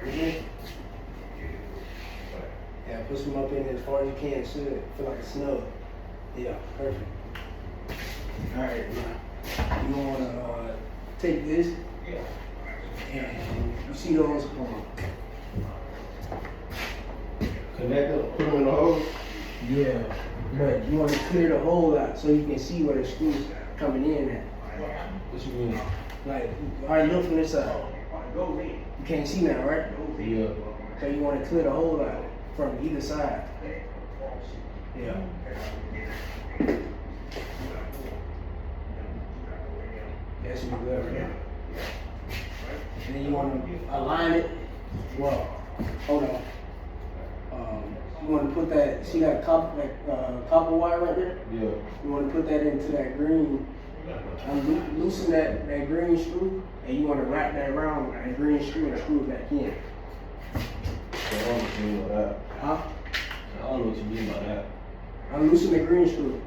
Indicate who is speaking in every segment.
Speaker 1: Mm-hmm. Yeah, push them up in there as far as you can. It should feel like a snug. Yeah, perfect. All right, now you want to take this and you see those.
Speaker 2: Connect them, put them in the hole.
Speaker 1: Yeah, but you want to clear the hole out so you can see where the screws coming in at.
Speaker 2: What you mean?
Speaker 1: Like, all right, look from this side. You can't see now, right?
Speaker 2: Yeah.
Speaker 1: So you want to clear the hole out from either side. Yeah. That should be good right now. And then you want to align it. Well, hold on. You want to put that, see that copper wire right there?
Speaker 2: Yeah.
Speaker 1: You want to put that into that green, loosen that green screw, and you want to wrap that around that green screw and screw it back in.
Speaker 2: So I don't know what you mean by that.
Speaker 1: Huh?
Speaker 2: I don't know what you mean by that.
Speaker 1: Unloosen the green screw.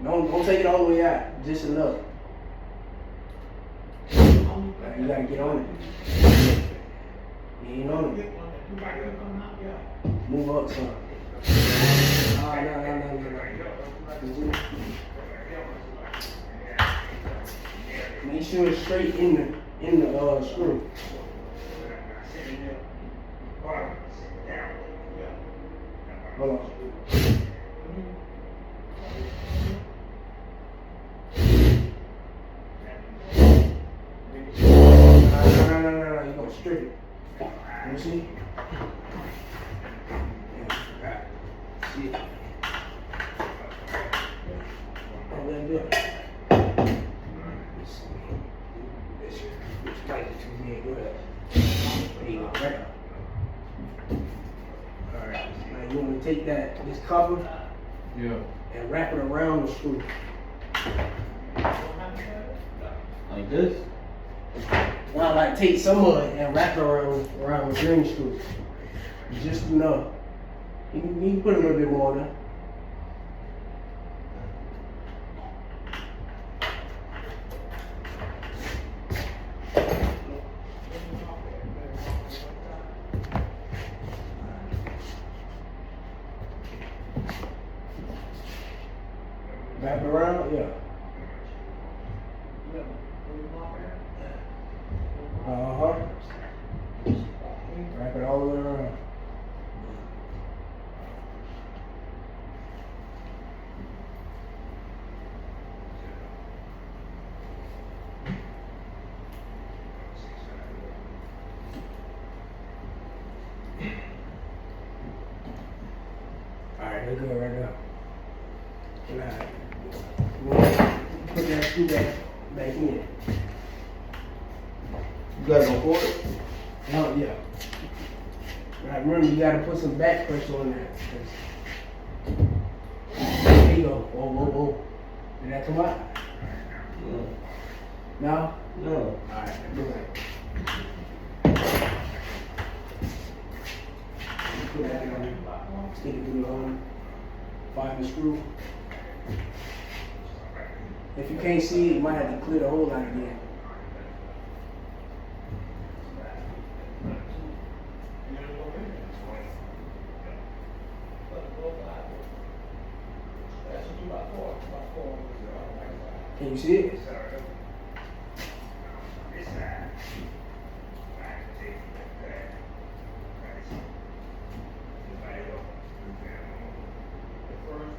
Speaker 1: Don't take it all the way out, just enough. You gotta get on it. You ain't on it. Move up some. No. Make sure it's straight in the screw. Hold on. No. You're gonna strip it. You see? Yeah. See it? Oh, let it go. This light is too big. Go ahead. There you go. Right. All right. Now you want to take this cover.
Speaker 2: Yeah.
Speaker 1: And wrap it around the screw.
Speaker 2: Like this?
Speaker 1: Now, like take some of it and wrap it around the green screw. Just enough. You can put a little bit more on there. Wrap it around, yeah. Wrap it all the way around. Alright, they're good right now. Now, put that screw back in.
Speaker 2: You got no cord?
Speaker 1: Oh, yeah. Right, remember, you gotta put some back pressure on that. There you go. Whoa. Did that come out?
Speaker 2: No.
Speaker 1: No?
Speaker 2: No.
Speaker 1: Alright, do that. Put that in. Stick it through the hole. Find the screw. If you can't see it, you might have to clear the hole out again. Can you see it?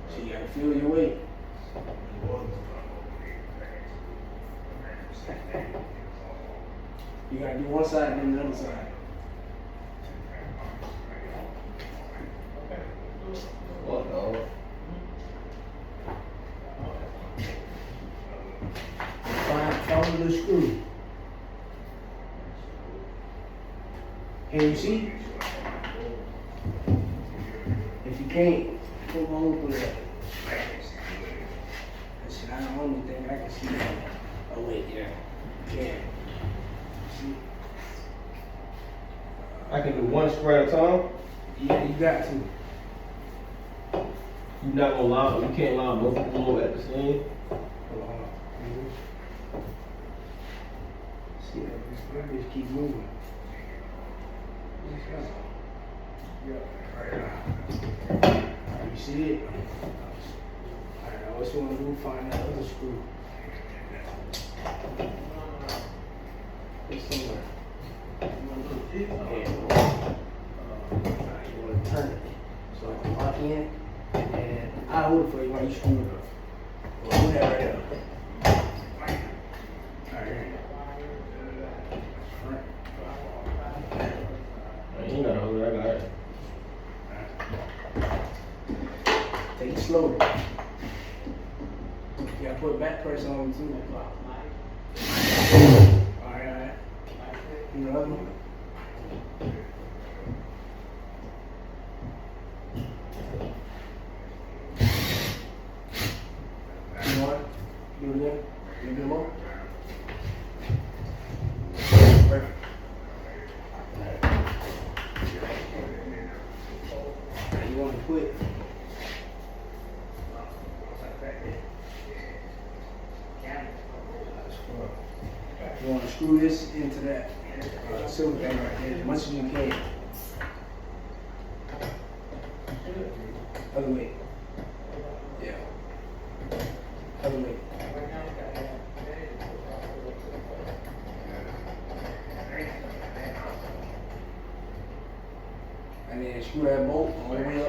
Speaker 1: So you gotta feel your weight. You gotta do one side and then the other side.
Speaker 2: What, no?
Speaker 1: Follow the screw. Can you see? If you can't, pull on with it. That's the only thing I can see. Oh wait, yeah. Yeah. See?
Speaker 2: I can do one square at a time?
Speaker 1: Yeah, you got to.
Speaker 2: You not gonna line, you can't line both of them over at the same?
Speaker 1: Hold on. See that? This just keep moving. You see it? Alright, now what you want to do, find that other screw. It's somewhere. You want to turn it so I can lock in, and I hold it for you while you screw it up. Well, do that right there. Alright, here you go.
Speaker 2: You know, I got it.
Speaker 1: Take it slowly. You gotta put back pressure on it too. Alright. You know what? You know what? Do it again. A little bit more. Perfect. Now you want to put you want to screw this into that silver thing right there as much as you can. Other way. Yeah. Other way. And then screw that bolt all the way up.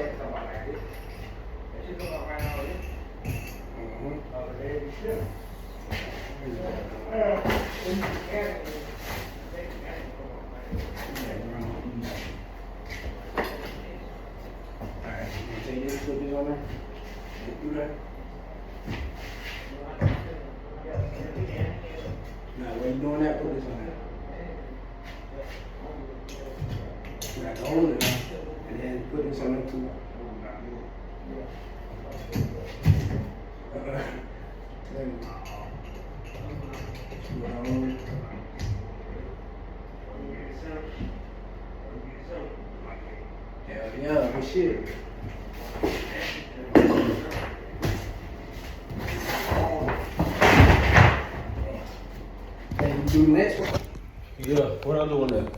Speaker 1: Alright, you want to take this, put this on there? Do that. Now, while you're doing that, put this on there. You have to hold it now, and then put this on there too. Then screw it on. Hell yeah, good shit. And you do the next one.
Speaker 2: Yeah, what I doing there?